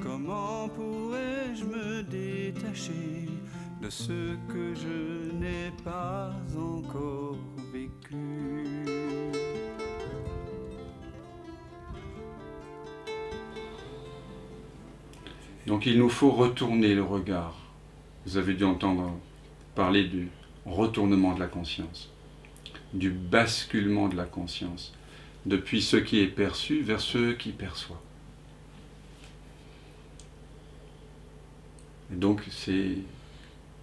comment pourrais-je me détacher de ce que je n'ai pas encore vécu? Donc il nous faut retourner le regard. Vous avez dû entendre parler du retournement de la conscience, du basculement de la conscience, depuis ce qui est perçu vers ce qui perçoit. Et donc c'est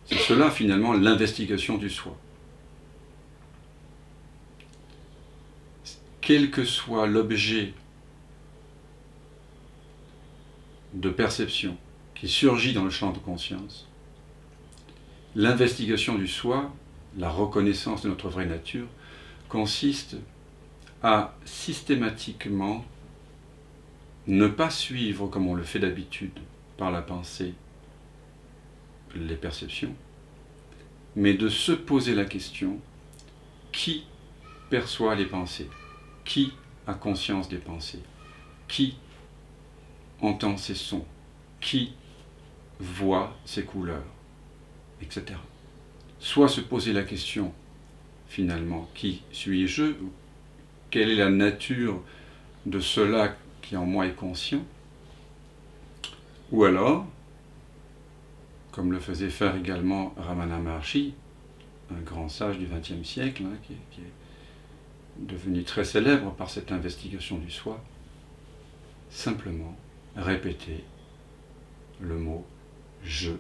cela finalement l'investigation du soi. Quel que soit l'objet de perception qui surgit dans le champ de conscience, l'investigation du soi, la reconnaissance de notre vraie nature, consiste à systématiquement ne pas suivre, comme on le fait d'habitude, par la pensée, les perceptions, mais de se poser la question, qui perçoit les pensées? Qui a conscience des pensées? Qui entend ces sons? Qui voit ces couleurs? Etc. Soit se poser la question, finalement, qui suis-je? Quelle est la nature de cela qui en moi est conscient? Ou alors, comme le faisait faire également Ramana Maharshi, un grand sage du XXe siècle, qui est devenu très célèbre par cette investigation du soi, simplement répéter le mot « je ».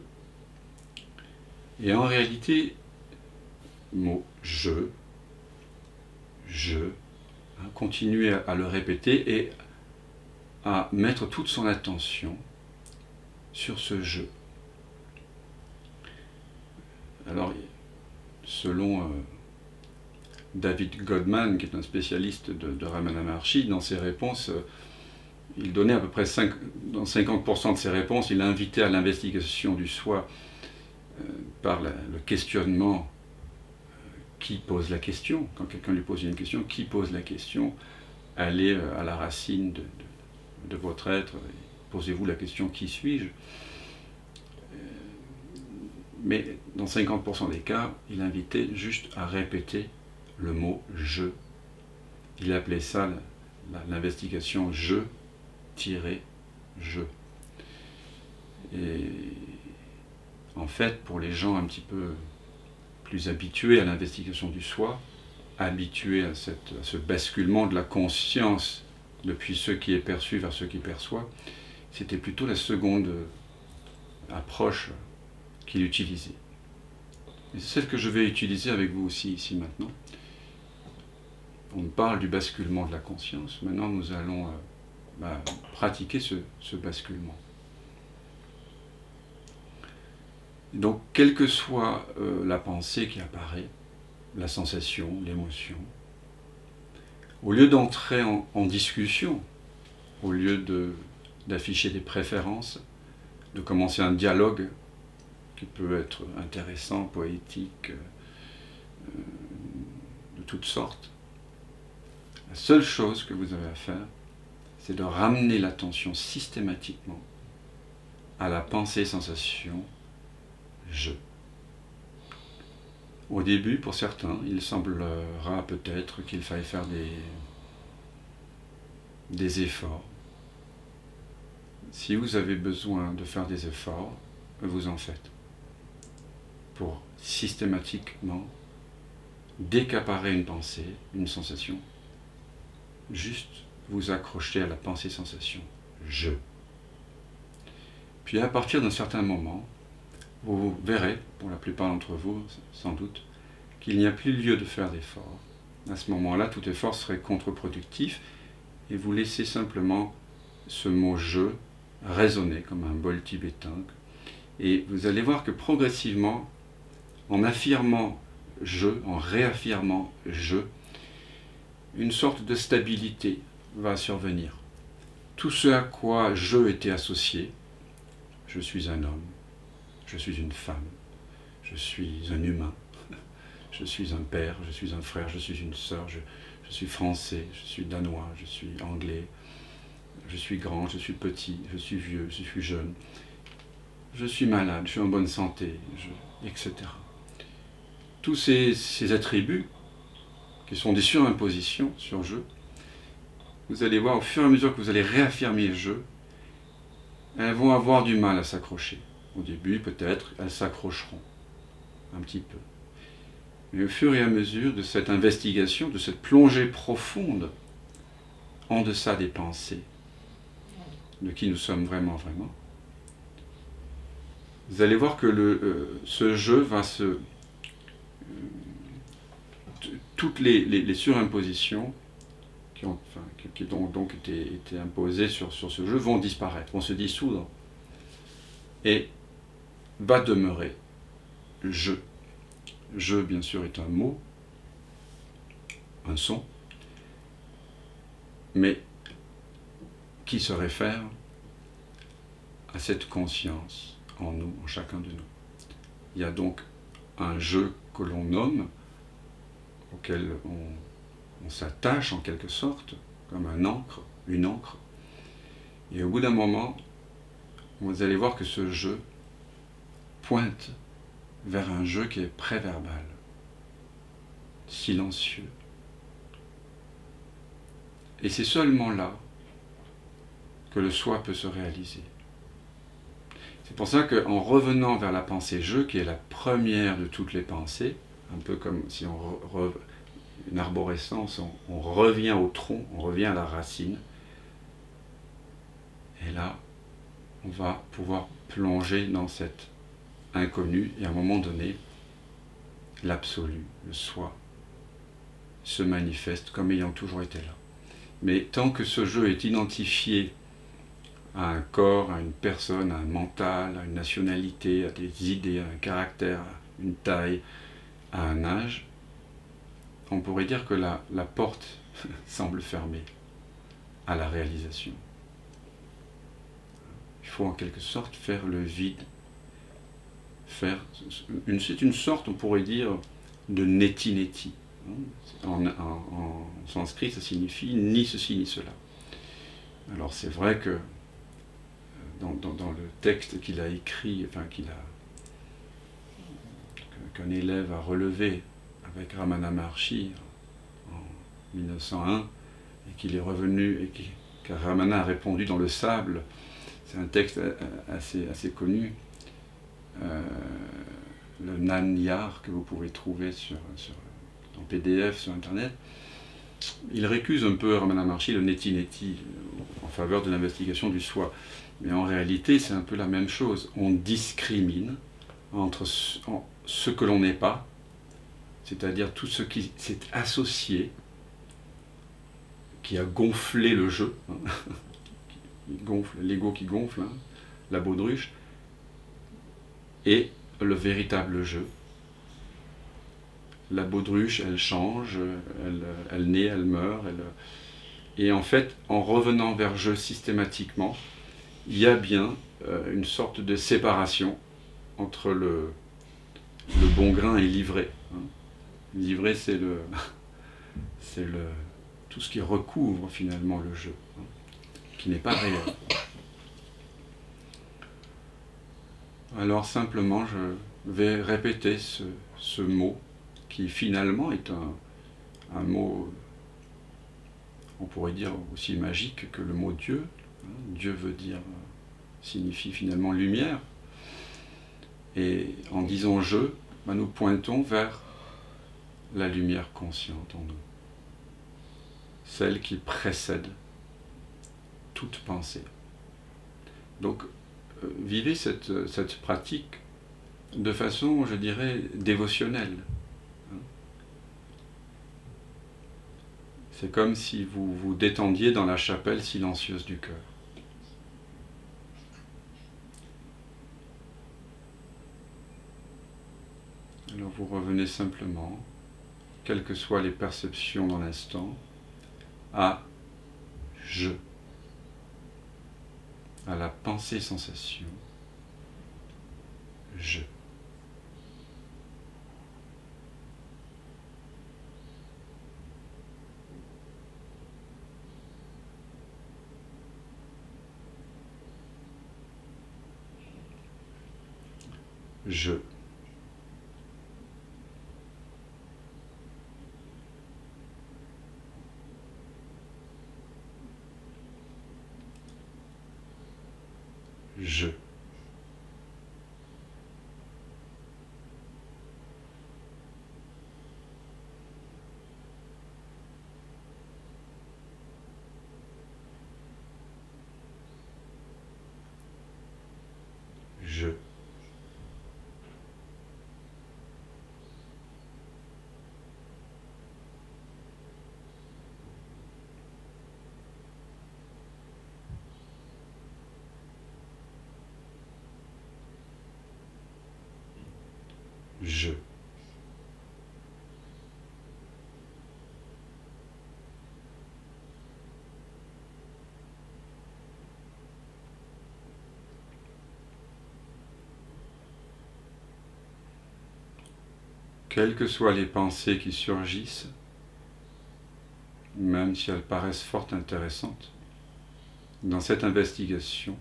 Et en réalité, le mot « je », continuer à le répéter et à mettre toute son attention sur ce « je ». Alors, selon David Godman, qui est un spécialiste de Ramana Maharshi, dans ses réponses, il donnait à peu près dans 50% de ses réponses, il invitait à l'investigation du soi par le questionnement. Qui pose la question? Quand quelqu'un lui pose une question, qui pose la question? Allez à la racine de votre être, posez-vous la question, qui suis-je? Mais dans 50% des cas, il invitait juste à répéter le mot « je ». Il appelait ça l'investigation « je-je ». Et en fait, pour les gens un petit peu plus habitués à l'investigation du soi, habitués à ce basculement de la conscience depuis ce qui est perçu vers ce qui perçoit, c'était plutôt la seconde approche qu'il utilisait. Et c'est celle que je vais utiliser avec vous aussi, ici, maintenant. On parle du basculement de la conscience. Maintenant, nous allons pratiquer ce basculement. Donc, quelle que soit la pensée qui apparaît, la sensation, l'émotion, au lieu d'entrer en discussion, au lieu d'afficher des préférences, de commencer un dialogue qui peut être intéressant, poétique, de toutes sortes, la seule chose que vous avez à faire, c'est de ramener l'attention systématiquement à la pensée-sensation « je ». Au début, pour certains, il semblera peut-être qu'il faille faire des efforts. Si vous avez besoin de faire des efforts, vous en faites. Pour systématiquement décapparer une pensée, une sensation, juste vous accrocher à la pensée-sensation « je ». Puis à partir d'un certain moment, vous verrez, pour la plupart d'entre vous, sans doute, qu'il n'y a plus lieu de faire d'efforts. À ce moment-là, tout effort serait contre-productif et vous laissez simplement ce mot « je » résonner comme un bol tibétain. Et vous allez voir que progressivement, en affirmant « je », en réaffirmant « je », une sorte de stabilité va survenir. Tout ce à quoi « je » était associé, je suis un homme, je suis une femme, je suis un humain, je suis un père, je suis un frère, je suis une sœur, je suis français, je suis danois, je suis anglais, Je suis grand, je suis petit, je suis vieux, je suis jeune. Je suis malade, je suis en bonne santé, etc. Tous ces attributs, qui sont des surimpositions sur je, vous allez voir au fur et à mesure que vous allez réaffirmer je, elles vont avoir du mal à s'accrocher. Au début, peut-être, elles s'accrocheront un petit peu. Mais au fur et à mesure de cette investigation, de cette plongée profonde en deçà des pensées, de qui nous sommes vraiment, vous allez voir que ce jeu va se... toutes les surimpositions qui ont donc été imposées sur ce jeu vont disparaître, vont se dissoudre, et va demeurer je. Je, bien sûr, est un mot, un son, mais qui se réfère à cette conscience en nous, en chacun de nous. Il y a donc un je que l'on nomme, auquel on s'attache en quelque sorte, comme un encre, une encre, et au bout d'un moment, vous allez voir que ce je pointe vers un je qui est préverbal, silencieux. Et c'est seulement là que le soi peut se réaliser. C'est pour ça qu'en revenant vers la pensée je, qui est la première de toutes les pensées, un peu comme si une arborescence, on revient au tronc, on revient à la racine, et là, on va pouvoir plonger dans cette inconnu, et à un moment donné, l'absolu, le soi, se manifeste comme ayant toujours été là. Mais tant que ce jeu est identifié à un corps, à une personne, à un mental, à une nationalité, à des idées, à un caractère, à une taille, à un âge, on pourrait dire que la porte semble fermée à la réalisation. Il faut en quelque sorte faire le vide. C'est une sorte, on pourrait dire, de neti-neti. En sanskrit, ça signifie ni ceci ni cela. Alors c'est vrai que dans le texte qu'il a écrit, enfin qu'un élève a relevé avec Ramana Maharshi en 1901, et qu'il est revenu, et que Ramana a répondu dans le sable, c'est un texte assez connu, le Nanyar, que vous pouvez trouver en PDF sur Internet. Il récuse un peu Ramana Maharshi le neti-neti en faveur de l'investigation du soi. Mais en réalité, c'est un peu la même chose. On discrimine entre ce que l'on n'est pas, c'est-à-dire tout ce qui s'est associé, qui a gonflé le jeu, l'ego qui gonfle, hein, la baudruche, et le véritable jeu. La baudruche, elle change, elle naît, elle meurt, et en fait, en revenant vers jeu systématiquement, il y a bien une sorte de séparation entre le bon grain et l'ivraie. L'ivraie, c'est tout ce qui recouvre finalement le jeu, qui n'est pas réel. Alors simplement, je vais répéter ce mot qui finalement est un mot, on pourrait dire aussi magique que le mot Dieu. Dieu signifie finalement lumière. Et en disant je, nous pointons vers la lumière consciente en nous, celle qui précède toute pensée. Donc, vivez cette pratique de façon, je dirais, dévotionnelle. C'est comme si vous vous détendiez dans la chapelle silencieuse du cœur. Alors vous revenez simplement, quelles que soient les perceptions dans l'instant, à je, à la pensée-sensation, je. je. Je. Je. Je. Quelles que soient les pensées qui surgissent, même si elles paraissent fort intéressantes, dans cette investigation,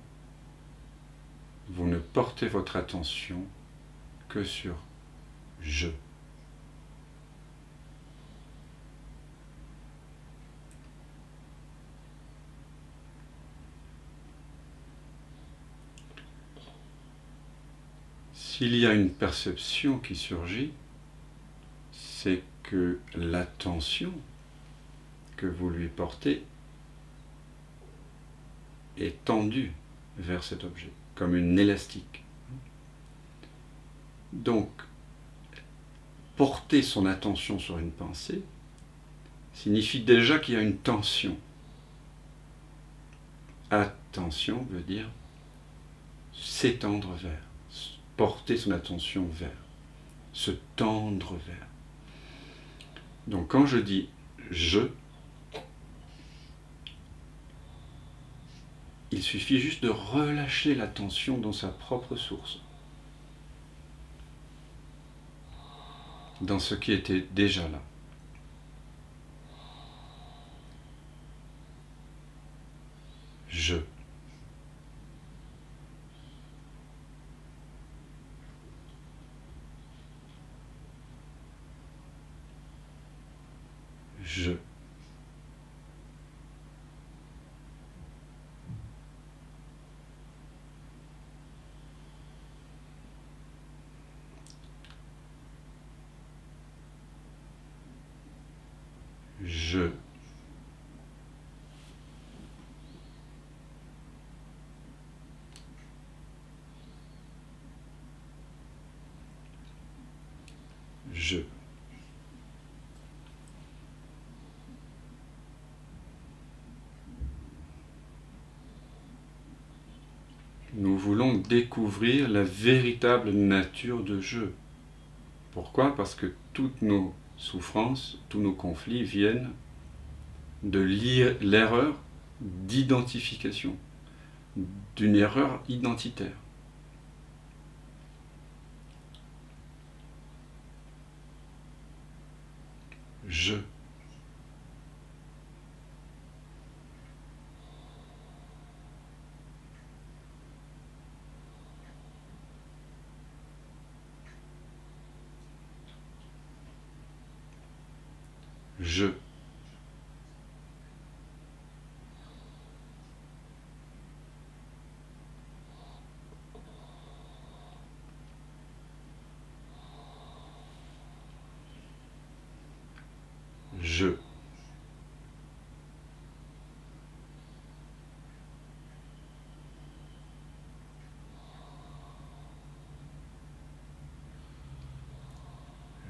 vous ne portez votre attention que sur je. S'il y a une perception qui surgit, c'est que l'attention que vous lui portez est tendue vers cet objet, comme une élastique. Donc, porter son attention sur une pensée signifie déjà qu'il y a une tension. Attention veut dire s'étendre vers, porter son attention vers, se tendre vers. Donc quand je dis je, il suffit juste de relâcher l'attention dans sa propre source, dans ce qui était déjà là. Je. Je. Je. Je. Nous voulons découvrir la véritable nature de je. Pourquoi? Parce que toutes nos souffrances, tous nos conflits viennent de l'erreur d'identification, d'une erreur identitaire. Je. Je. Je.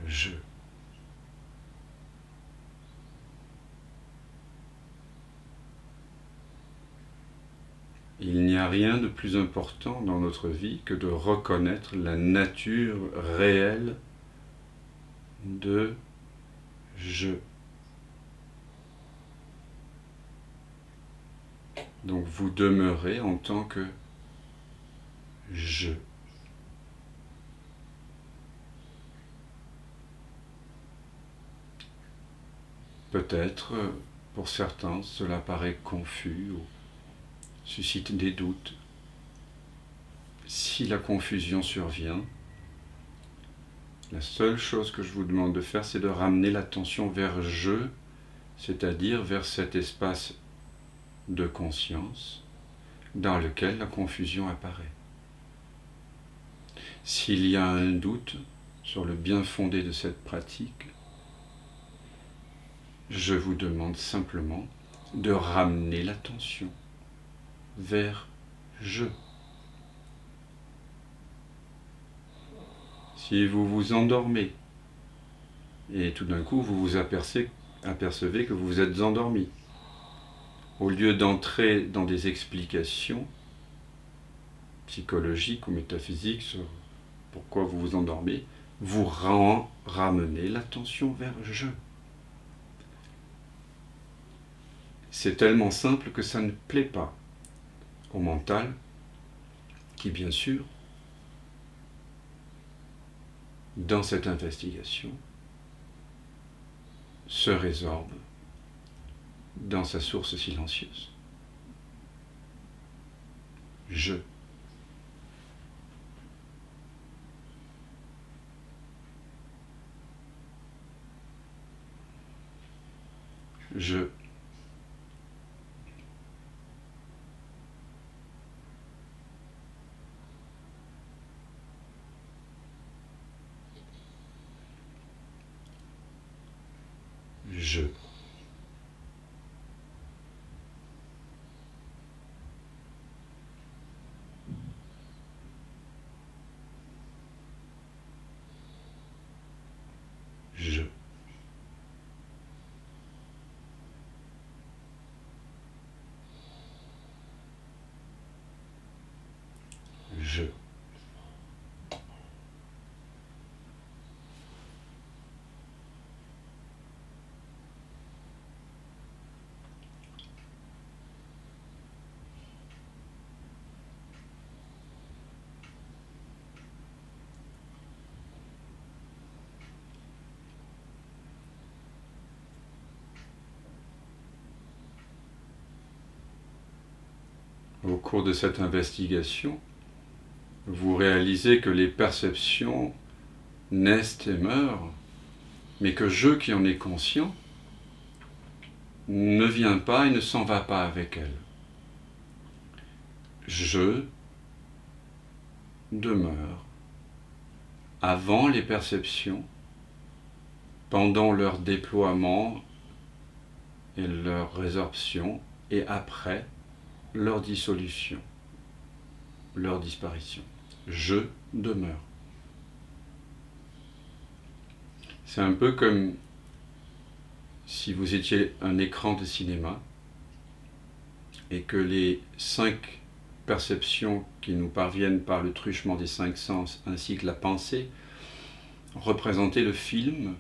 Je. Il n'y a rien de plus important dans notre vie que de reconnaître la nature réelle de je. Donc vous demeurez en tant que je. Peut-être, pour certains, cela paraît confus ou suscite des doutes. Si la confusion survient, La seule chose que je vous demande de faire, c'est de ramener l'attention vers je, c'est-à-dire vers cet espace de conscience dans lequel la confusion apparaît. S'il y a un doute sur le bien fondé de cette pratique, je vous demande simplement de ramener l'attention vers je. Si vous vous endormez et tout d'un coup vous vous apercevez que vous vous êtes endormi, au lieu d'entrer dans des explications psychologiques ou métaphysiques sur pourquoi vous vous endormez, vous ramenez l'attention vers je. C'est tellement simple que ça ne plaît pas au mental, qui bien sûr, dans cette investigation, se résorbe dans sa source silencieuse. Je. Je. Je. Je. Je. Au cours de cette investigation, vous réalisez que les perceptions naissent et meurent, mais que je qui en est conscient ne vient pas et ne s'en va pas avec elles. Je demeure avant les perceptions, pendant leur déploiement et leur résorption, et après leur dissolution, leur disparition. Je demeure. C'est un peu comme si vous étiez un écran de cinéma et que les 5 perceptions qui nous parviennent par le truchement des 5 sens ainsi que la pensée représentaient le film.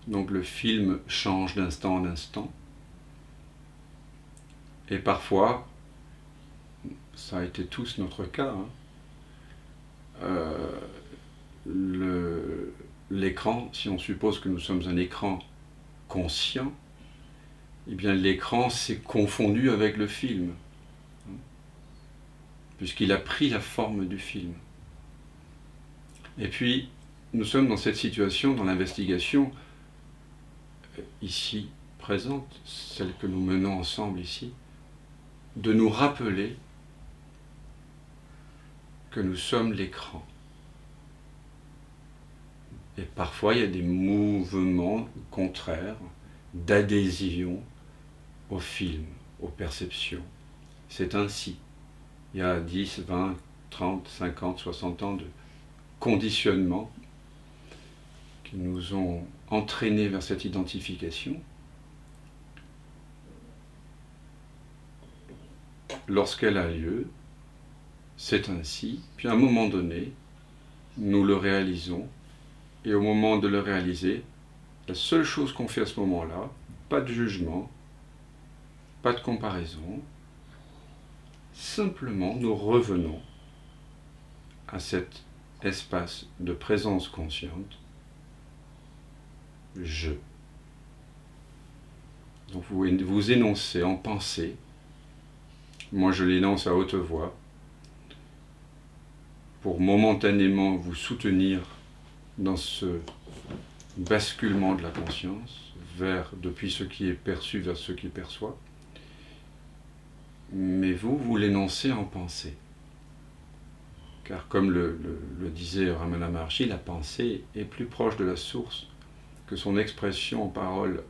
Donc le film change d'instant en instant. Et parfois, ça a été tous notre cas, l'écran, si on suppose que nous sommes un écran conscient, eh bien l'écran s'est confondu avec le film, puisqu'il a pris la forme du film. Et puis, nous sommes dans cette situation, dans l'investigation, ici, présente, celle que nous menons ensemble ici, de nous rappeler que nous sommes l'écran. Et parfois, il y a des mouvements contraires d'adhésion au film, aux perceptions. C'est ainsi. Il y a 10, 20, 30, 50, 60 ans de conditionnement qui nous ont entraînés vers cette identification. Lorsqu'elle a lieu, c'est ainsi, puis à un moment donné, nous le réalisons, et au moment de le réaliser, la seule chose qu'on fait à ce moment-là, pas de jugement, pas de comparaison, simplement nous revenons à cet espace de présence consciente, je. Donc vous énoncez en pensée, moi je l'énonce à haute voix, pour momentanément vous soutenir dans ce basculement de la conscience depuis ce qui est perçu vers ce qui perçoit, mais vous l'énoncez en pensée. Car comme le disait Ramana Maharshi, la pensée est plus proche de la source que son expression en parole.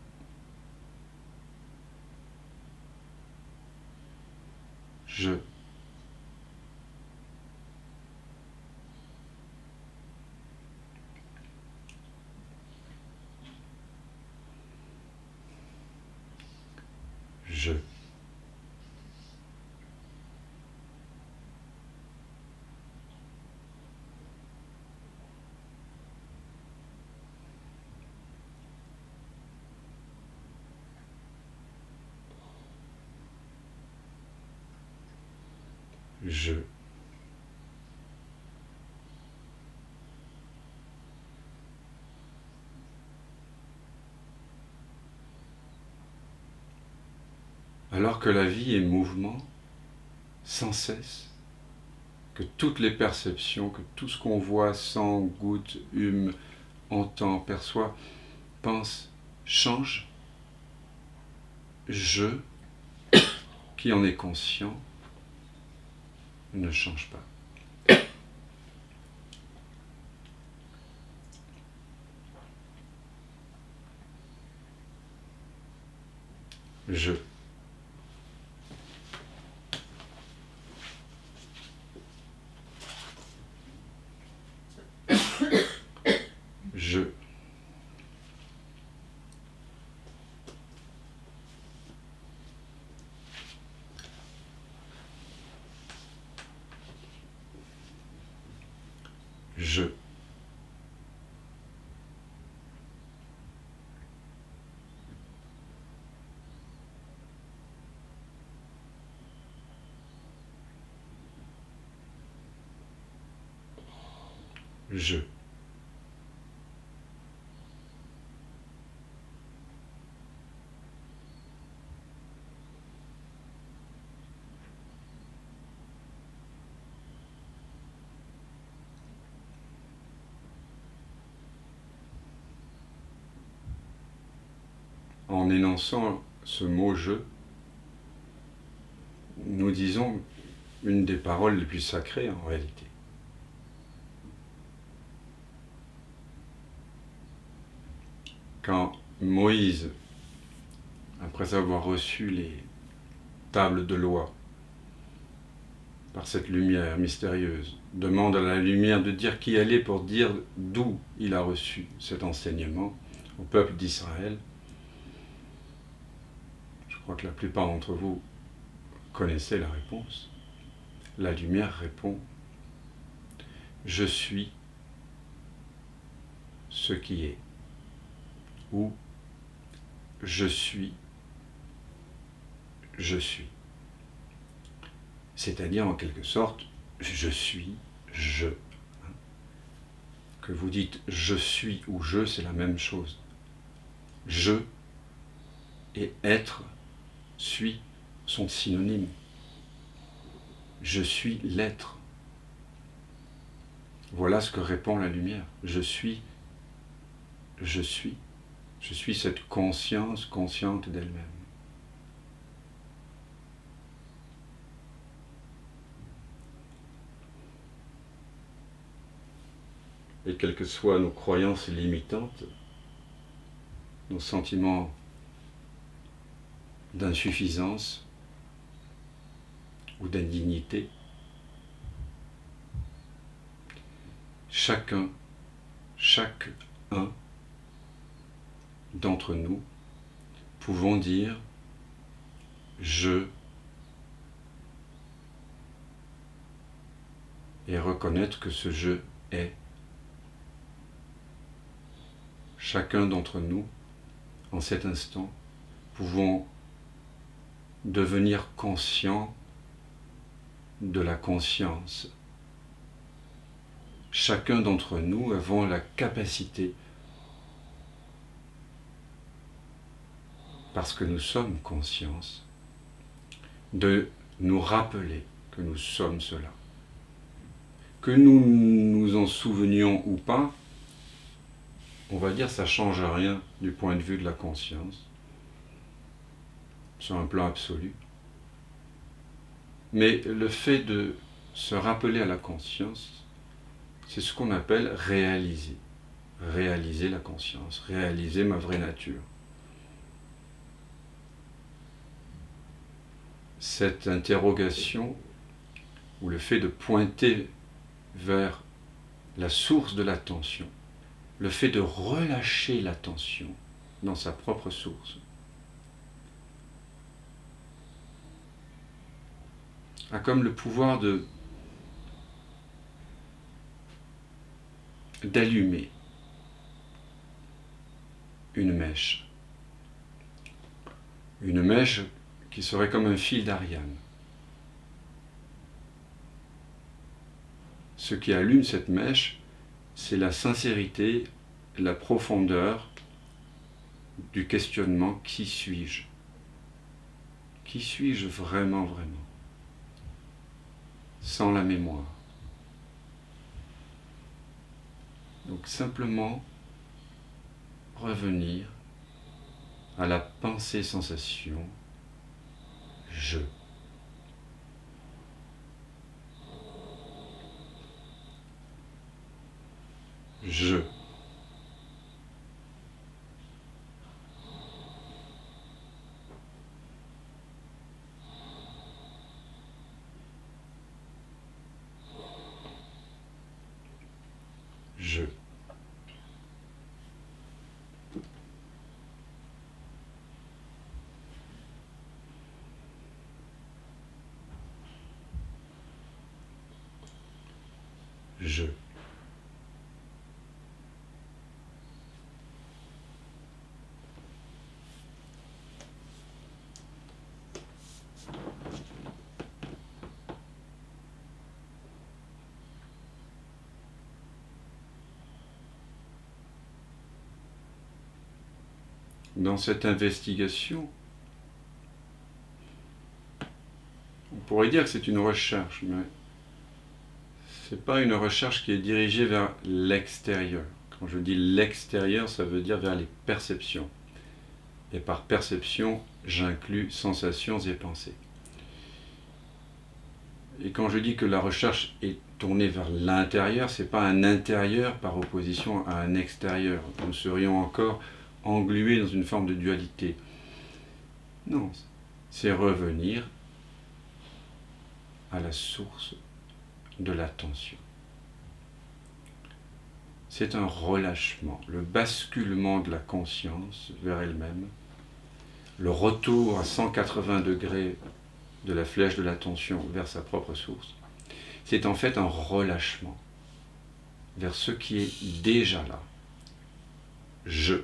Je. Je. Je. Alors que la vie est mouvement, sans cesse, que toutes les perceptions, que tout ce qu'on voit, sent, goûte, hume, entend, perçoit, pense, change, je, qui en est conscient, ne change pas. Je. Je. Je. Je. En énonçant ce mot « je », nous disons une des paroles les plus sacrées en réalité. Quand Moïse, après avoir reçu les tables de loi par cette lumière mystérieuse, demande à la lumière de dire qui elle est pour dire d'où il a reçu cet enseignement au peuple d'Israël, je crois que la plupart d'entre vous connaissez la réponse. La lumière répond « Je suis ce qui est » ou « Je suis, je suis ». C'est-à-dire en quelque sorte « Je suis, je ». Que vous dites « je suis » ou « je », c'est la même chose. « Je » et « être » suis sont synonymes. Je suis l'être. Voilà ce que répond la lumière. Je suis, je suis. Je suis cette conscience consciente d'elle-même. Et quelles que soient nos croyances limitantes, nos sentiments d'insuffisance ou d'indignité, chacun d'entre nous pouvons dire « je » et reconnaître que ce « je » est. Chacun d'entre nous, en cet instant, pouvons devenir conscient de la conscience. Chacun d'entre nous avons la capacité, parce que nous sommes conscience, de nous rappeler que nous sommes cela. Que nous nous en souvenions ou pas, on va dire, ça ne change rien du point de vue de la conscience, sur un plan absolu. Mais le fait de se rappeler à la conscience, c'est ce qu'on appelle réaliser. Réaliser la conscience, réaliser ma vraie nature. Cette interrogation, ou le fait de pointer vers la source de l'attention, le fait de relâcher l'attention dans sa propre source, a comme le pouvoir d'allumer une mèche qui serait comme un fil d'Ariane. Ce qui allume cette mèche, c'est la sincérité, la profondeur du questionnement: qui suis-je? Qui suis-je vraiment, vraiment? Sans la mémoire. Donc simplement revenir à la pensée-sensation je. Je. Je. Je. Dans cette investigation, on pourrait dire que c'est une recherche, mais ce n'est pas une recherche qui est dirigée vers l'extérieur. Quand je dis l'extérieur, ça veut dire vers les perceptions. Et par perception, j'inclus sensations et pensées. Et quand je dis que la recherche est tournée vers l'intérieur, ce n'est pas un intérieur par opposition à un extérieur. Nous serions encore englués dans une forme de dualité. Non, c'est revenir à la source de l'attention. C'est un relâchement, le basculement de la conscience vers elle-même, le retour à 180 degrés de la flèche de l'attention vers sa propre source. C'est en fait un relâchement vers ce qui est déjà là. Je.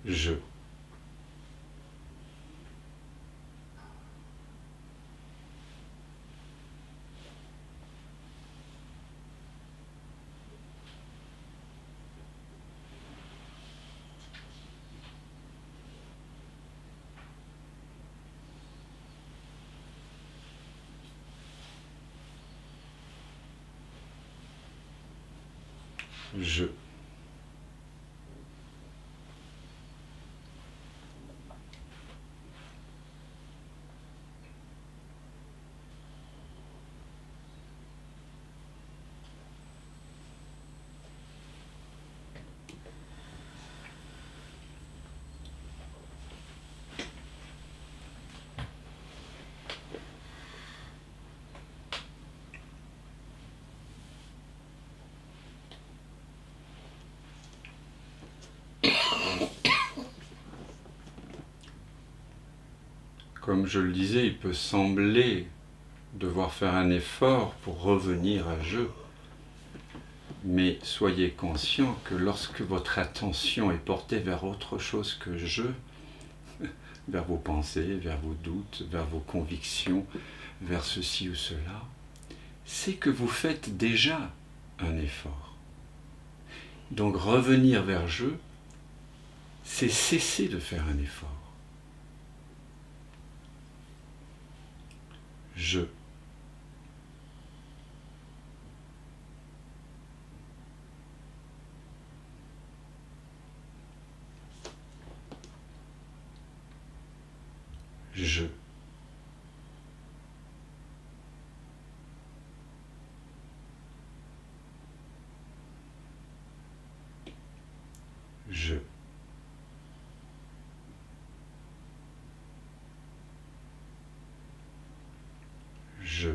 Je. Je. Comme je le disais, il peut sembler devoir faire un effort pour revenir à je. Mais soyez conscient que lorsque votre attention est portée vers autre chose que je, vers vos pensées, vers vos doutes, vers vos convictions, vers ceci ou cela, c'est que vous faites déjà un effort. Donc revenir vers je, c'est cesser de faire un effort. Je. Je. Je. Je.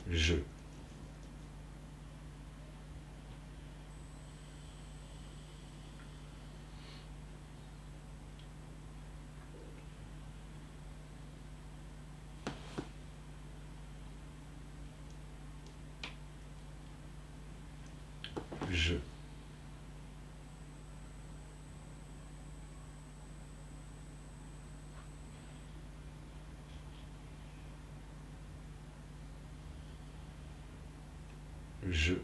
Je. Je. Je.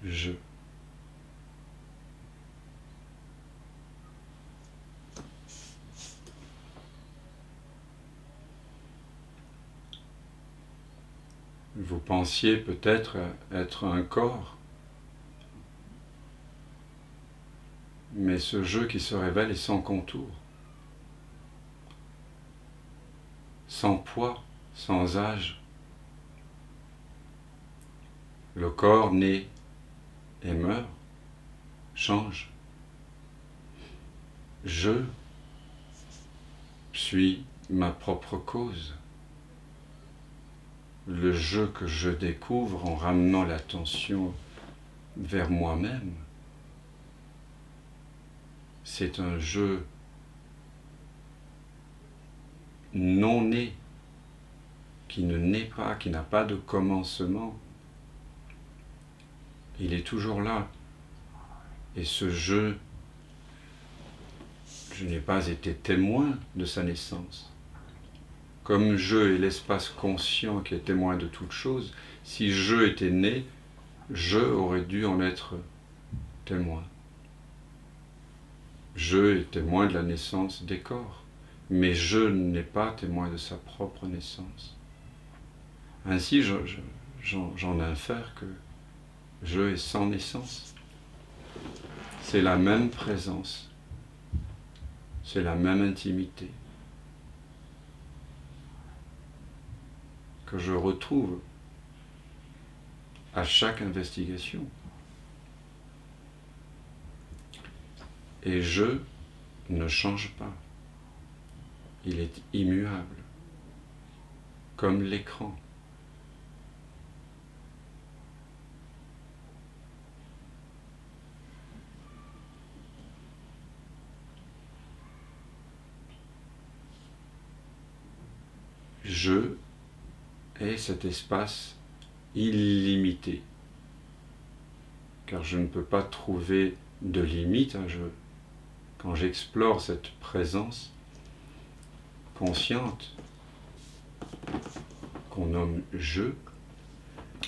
Je. Vous pensiez peut-être être un corps, mais ce jeu qui se révèle est sans contour, sans poids, sans âge. Le corps naît et meurt, change. Je suis ma propre cause. Le jeu que je découvre en ramenant l'attention vers moi-même, c'est un jeu non né, qui ne naît pas, qui n'a pas de commencement. Il est toujours là. Et ce jeu, je n'ai pas été témoin de sa naissance. Comme je est l'espace conscient qui est témoin de toute chose, si je était né, je aurais dû en être témoin. Je est témoin de la naissance des corps, mais je n'est pas témoin de sa propre naissance. Ainsi, j'en infère que je est sans naissance. C'est la même présence, c'est la même intimité que je retrouve à chaque investigation. Et je ne change pas. Il est immuable, comme l'écran. Je est cet espace illimité, car je ne peux pas trouver de limite à je. Quand j'explore cette présence consciente qu'on nomme je,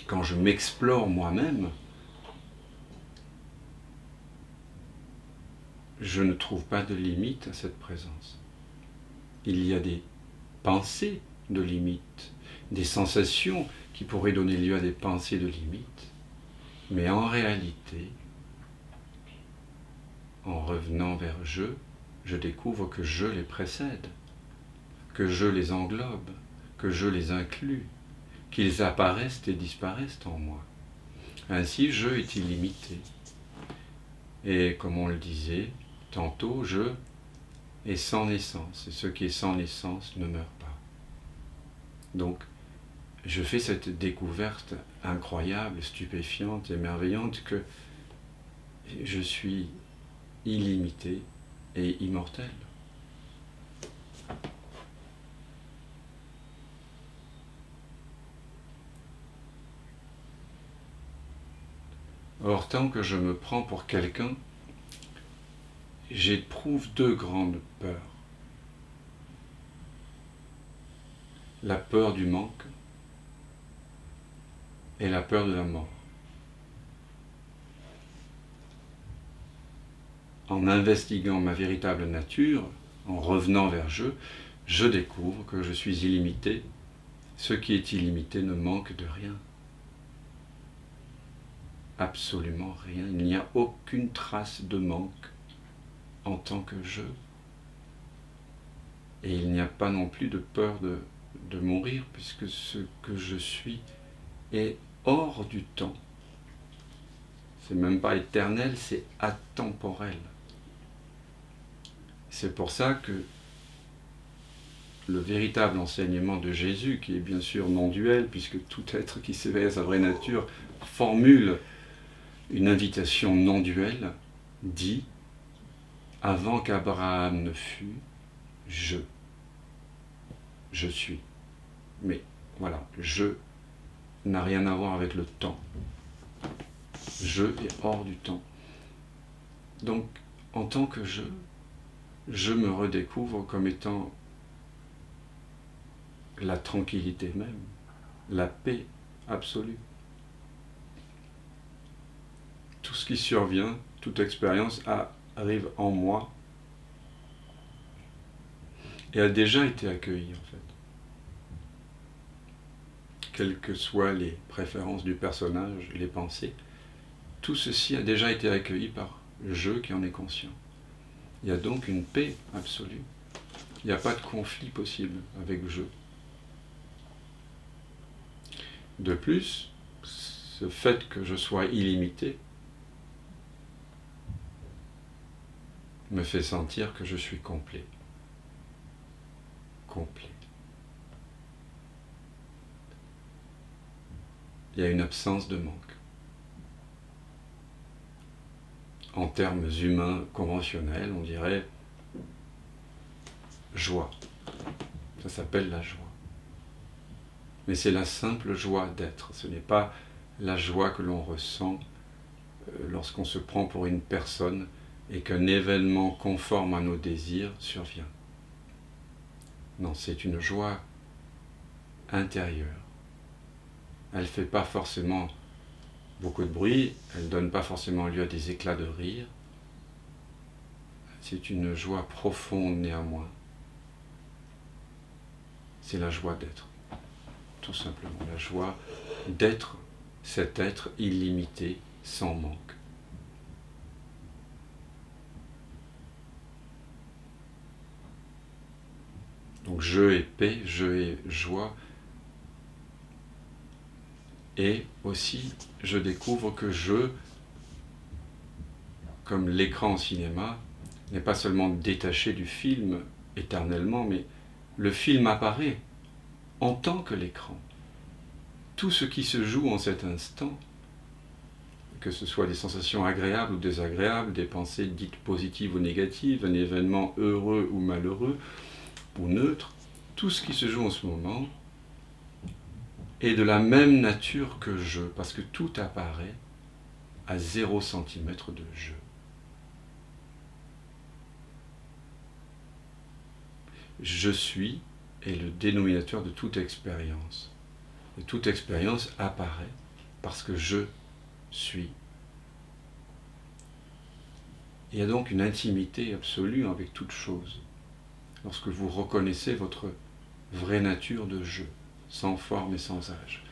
quand je m'explore moi-même, je ne trouve pas de limite à cette présence. Il y a des pensées de limite, des sensations qui pourraient donner lieu à des pensées de limite, mais en réalité, en revenant vers je découvre que je les précède, que je les englobe, que je les inclus, qu'ils apparaissent et disparaissent en moi. Ainsi, je est illimité. Et comme on le disait tantôt, je est sans naissance. Et ce qui est sans naissance ne meurt pas. Donc, je fais cette découverte incroyable, stupéfiante et merveillante que je suis illimité et immortel. Or, tant que je me prends pour quelqu'un, j'éprouve deux grandes peurs. La peur du manque et la peur de la mort. En investiguant ma véritable nature, en revenant vers je découvre que je suis illimité. Ce qui est illimité ne manque de rien. Absolument rien. Il n'y a aucune trace de manque en tant que je. Et il n'y a pas non plus de peur de mourir, puisque ce que je suis est hors du temps. C'est même pas éternel, c'est atemporel. C'est pour ça que le véritable enseignement de Jésus, qui est bien sûr non duel, puisque tout être qui s'éveille à sa vraie nature formule une invitation non duelle, dit « Avant qu'Abraham ne fût, je suis ». Mais voilà, je n'a rien à voir avec le temps. Je est hors du temps. Donc, en tant que je me redécouvre comme étant la tranquillité même, la paix absolue. Tout ce qui survient, toute expérience arrive en moi et a déjà été accueillie en fait. Quelles que soient les préférences du personnage, les pensées, tout ceci a déjà été accueilli par je qui en est conscient. Il y a donc une paix absolue. Il n'y a pas de conflit possible avec je. De plus, ce fait que je sois illimité me fait sentir que je suis complet. Complet. Il y a une absence de manque. En termes humains conventionnels, on dirait joie. Ça s'appelle la joie. Mais c'est la simple joie d'être. Ce n'est pas la joie que l'on ressent lorsqu'on se prend pour une personne et qu'un événement conforme à nos désirs survient. Non, c'est une joie intérieure. Elle ne fait pas forcément beaucoup de bruit, elle ne donne pas forcément lieu à des éclats de rire. C'est une joie profonde néanmoins. C'est la joie d'être, tout simplement. La joie d'être cet être illimité, sans manque. Donc je et paix, je et joie. Et aussi, je découvre que je, comme l'écran au cinéma, n'est pas seulement détaché du film éternellement, mais le film apparaît en tant que l'écran. Tout ce qui se joue en cet instant, que ce soit des sensations agréables ou désagréables, des pensées dites positives ou négatives, un événement heureux ou malheureux, ou neutre, tout ce qui se joue en ce moment est de la même nature que je, parce que tout apparaît à 0 cm de je. Je suis est le dénominateur de toute expérience. Et toute expérience apparaît parce que je suis. Il y a donc une intimité absolue avec toute chose, lorsque vous reconnaissez votre vraie nature de je, sans forme et sans âge.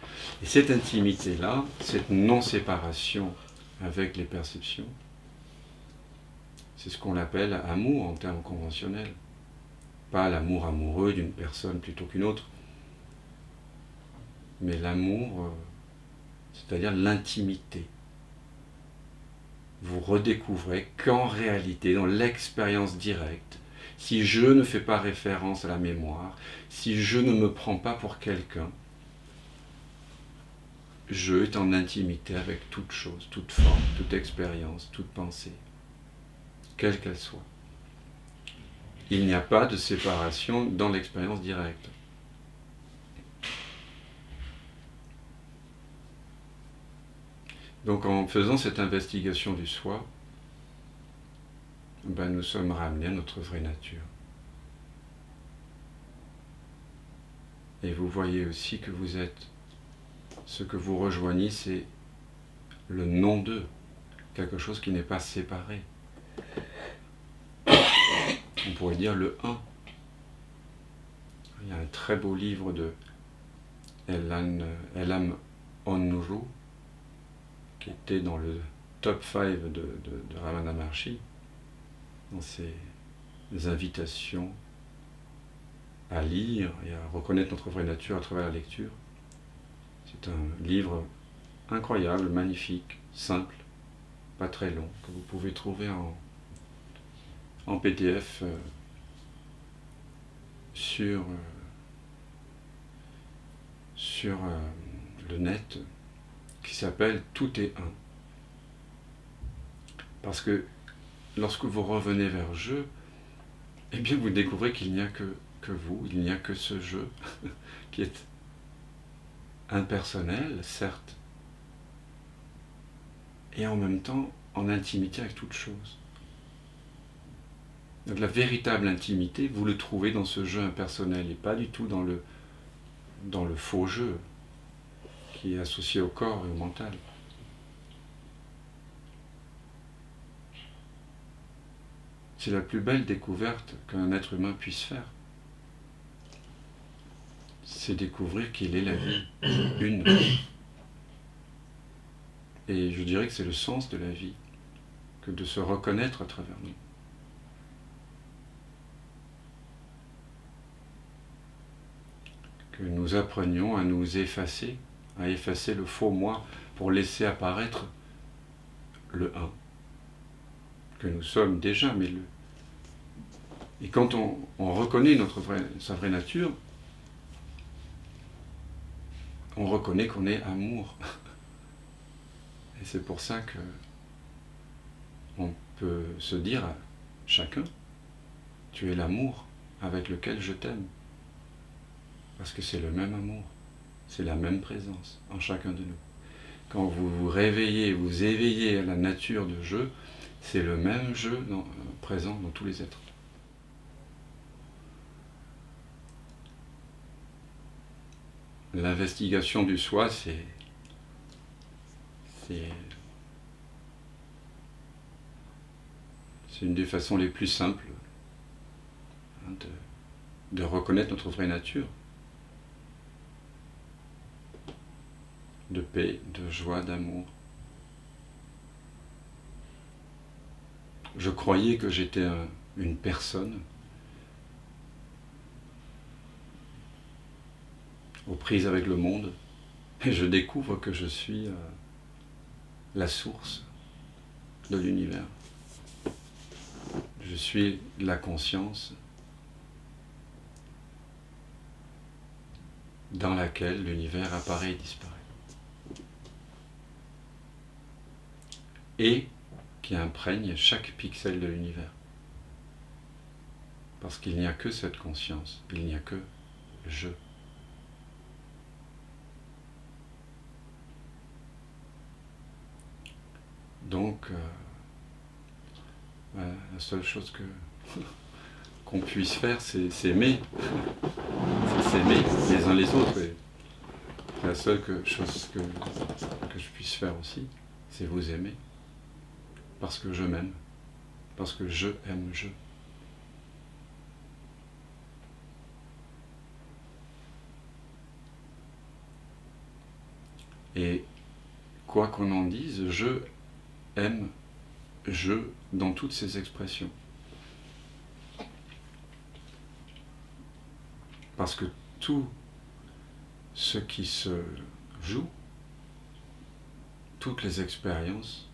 Et cette intimité-là, cette non-séparation avec les perceptions, c'est ce qu'on appelle amour en termes conventionnels. Pas l'amour amoureux d'une personne plutôt qu'une autre, mais l'amour, c'est-à-dire l'intimité. Vous redécouvrez qu'en réalité, dans l'expérience directe, si je ne fais pas référence à la mémoire, si je ne me prends pas pour quelqu'un, je est en intimité avec toute chose, toute forme, toute expérience, toute pensée, quelle qu'elle soit. Il n'y a pas de séparation dans l'expérience directe. Donc en faisant cette investigation du soi, nous sommes ramenés à notre vraie nature. Et vous voyez aussi que vous êtes, ce que vous rejoignez, c'est le non d'eux, quelque chose qui n'est pas séparé. On pourrait dire le un. Il y a un très beau livre de Elam Onuru, qui était dans le top 5 de Ramana Maharshi, dans ses invitations à lire et à reconnaître notre vraie nature à travers la lecture. C'est un livre incroyable, magnifique, simple, pas très long, que vous pouvez trouver en PDF sur le net, qui s'appelle « Tout est un ». Parce que lorsque vous revenez vers je, eh bien vous découvrez qu'il n'y a que vous, il n'y a que ce je qui est impersonnel, certes, et en même temps en intimité avec toute chose. Donc la véritable intimité, vous le trouvez dans ce jeu impersonnel et pas du tout dans le faux jeu qui est associé au corps et au mental. C'est la plus belle découverte qu'un être humain puisse faire. C'est découvrir qu'il est la vie, une. Et je dirais que c'est le sens de la vie, que de se reconnaître à travers nous. Que nous apprenions à nous effacer, à effacer le faux moi pour laisser apparaître le un, que nous sommes déjà, mais le. Et quand on reconnaît sa vraie nature, on reconnaît qu'on est amour. Et c'est pour ça que on peut se dire à chacun, tu es l'amour avec lequel je t'aime. Parce que c'est le même amour, c'est la même présence en chacun de nous. Quand vous vous réveillez, vous éveillez à la nature de je, c'est le même je présent dans tous les êtres. L'investigation du soi, c'est une des façons les plus simples de reconnaître notre vraie nature, de paix, de joie, d'amour. Je croyais que j'étais une personne aux prises avec le monde, et je découvre que je suis la source de l'univers. Je suis la conscience dans laquelle l'univers apparaît et disparaît. Et qui imprègne chaque pixel de l'univers. Parce qu'il n'y a que cette conscience, il n'y a que je. Donc, la seule chose qu'on puisse faire, c'est s'aimer. C'est s'aimer les uns les autres. Et la seule chose que je puisse faire aussi, c'est vous aimer. Parce que je m'aime. Parce que je aime je. Et quoi qu'on en dise, je aime je dans toutes ses expressions. Parce que tout ce qui se joue, toutes les expériences,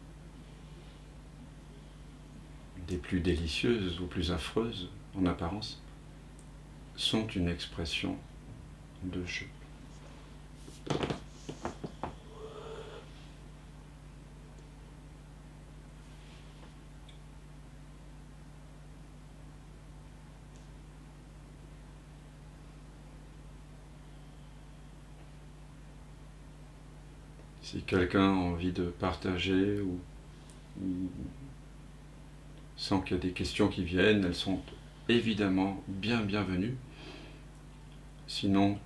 des plus délicieuses aux plus affreuses en apparence, sont une expression de jeu. Si quelqu'un a envie de partager ou sent qu'il y a des questions qui viennent, elles sont évidemment bienvenues. Sinon,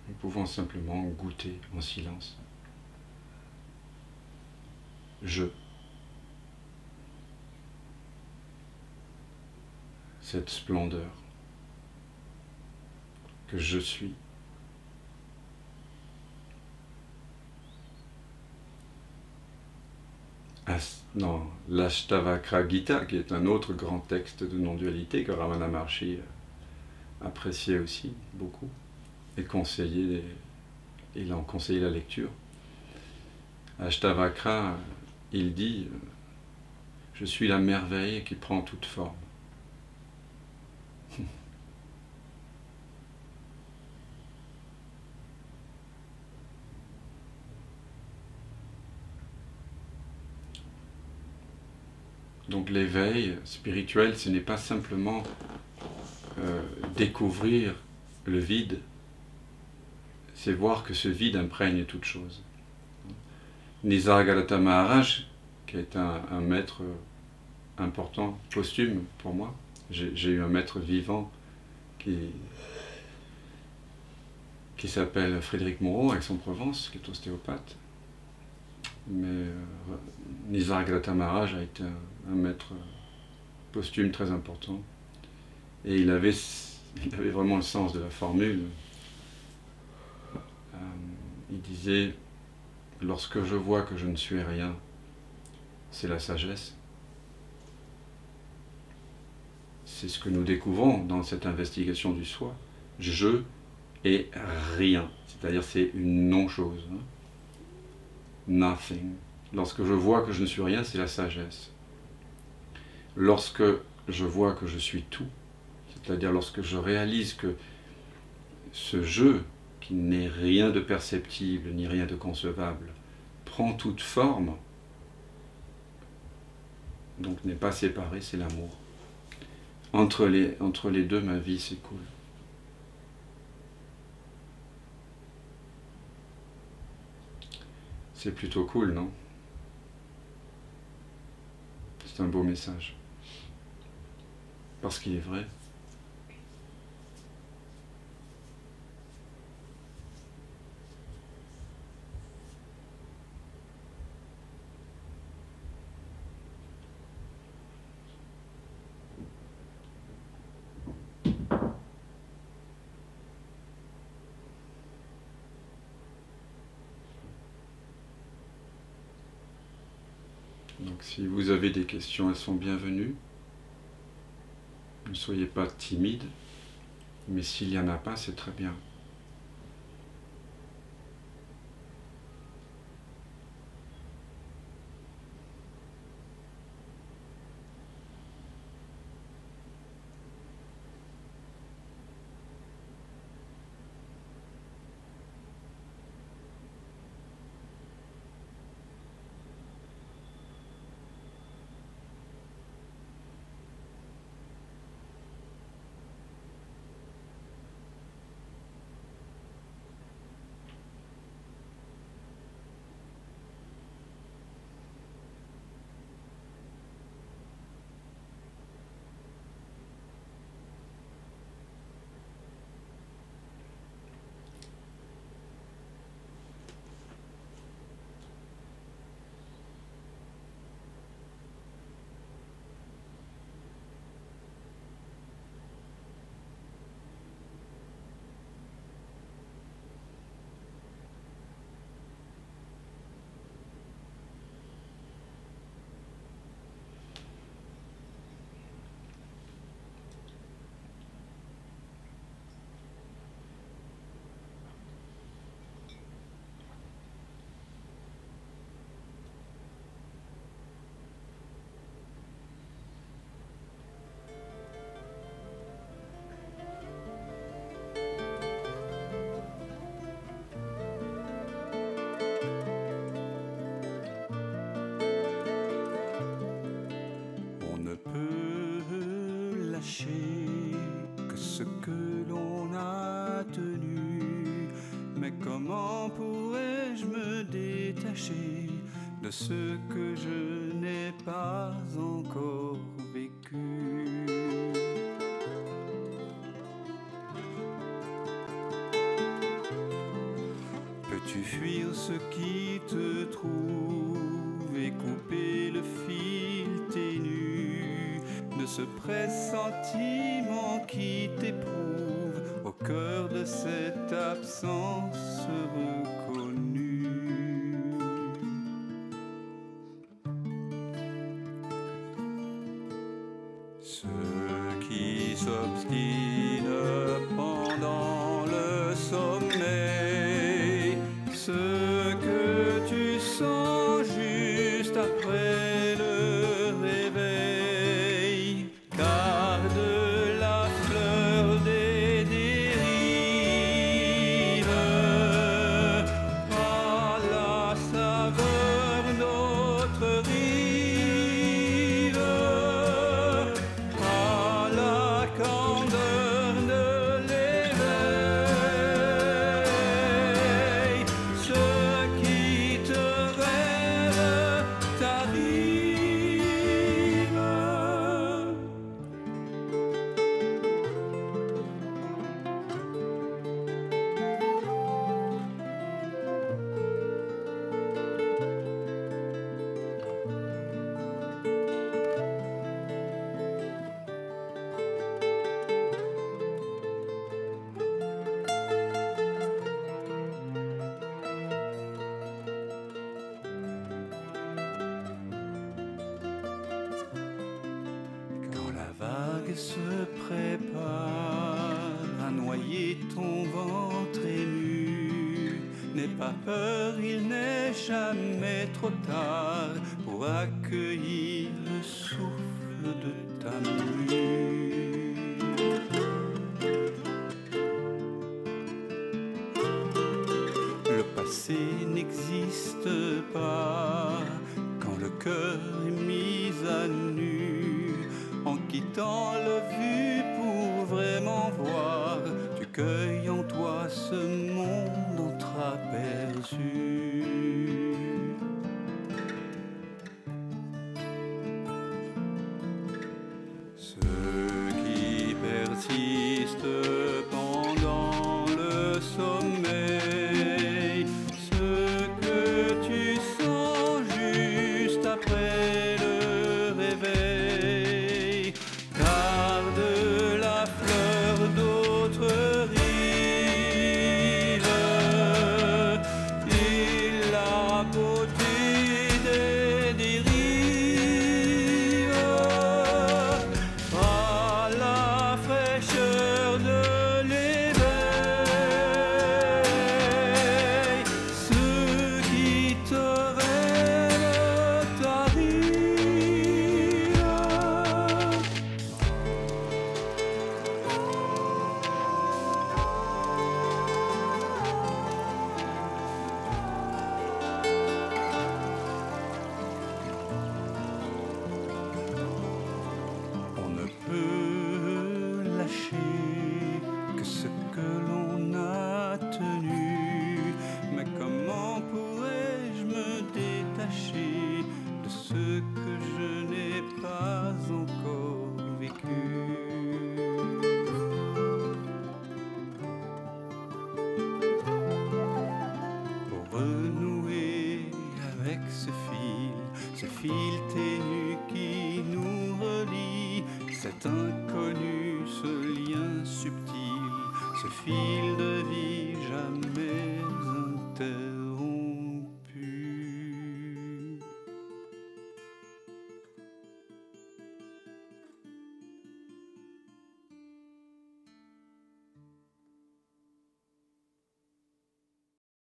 nous pouvons simplement goûter en silence. Cette splendeur que je suis. Dans l'Ashtavakra Gita, qui est un autre grand texte de non-dualité que Ramana Maharshi appréciait aussi beaucoup et conseillait, il en conseillait la lecture. Ashtavakra, il dit « Je suis la merveille qui prend toute forme ». Donc l'éveil spirituel, ce n'est pas simplement découvrir le vide, c'est voir que ce vide imprègne toute chose. Nisargadatta Maharaj, qui est un maître important, posthume pour moi, j'ai eu un maître vivant qui s'appelle Frédéric Moreau, Aix-en-Provence, qui est ostéopathe. Mais Nisargadatta Maharaj a été un maître posthume très important. Et il avait vraiment le sens de la formule. Il disait, lorsque je vois que je ne suis rien, c'est la sagesse. C'est ce que nous découvrons dans cette investigation du soi. Je et rien. C'est-à-dire c'est une non-chose. Nothing. Lorsque je vois que je ne suis rien, c'est la sagesse. Lorsque je vois que je suis tout, c'est-à-dire lorsque je réalise que ce jeu, qui n'est rien de perceptible, ni rien de concevable, prend toute forme, donc n'est pas séparé, c'est l'amour. Entre les deux, ma vie s'écoule. C'est plutôt cool, non? C'est un beau message. Parce qu'il est vrai. Donc si vous avez des questions, elles sont bienvenues. Ne soyez pas timide, mais s'il n'y en a pas, c'est très bien. détacher de ce que je n'ai pas encore vécu. Peux-tu fuir ce qui te trouve et couper le fil ténu de ce pressentiment qui t'éprouve au cœur de cette absence reconnue? Ce qui s'obstine pendant le sommeil, ce que tu sens juste après le réveil, garde la fleur des dérives, à la saveur d'autres rives, à la candeur de l'éveil. Ce qui te rêve t'arrive. Quand la vague se prépare à noyer ton ventre ému, n'aie pas peur, il n'est jamais trop tard pour accueillir le souffle de ta mue. Le passé n'existe pas quand le cœur est mis à nu. En quittant le vu pour vraiment voir, tu cueilles en toi ce monde entreaperçu. Ce qui persiste pendant le sommeil, ce que tu sens juste après le réveil, garde la fleur d'autres rives et la beauté des dérives, à la fraîcheur de l'éveil. Ce qui te rêve t'arrive. On ne peut lâcher que ce que l'on a tenu, mais comment pourrais-je me détacher de ce que je n'ai pas encore vécu? Pour renouer avec ce fil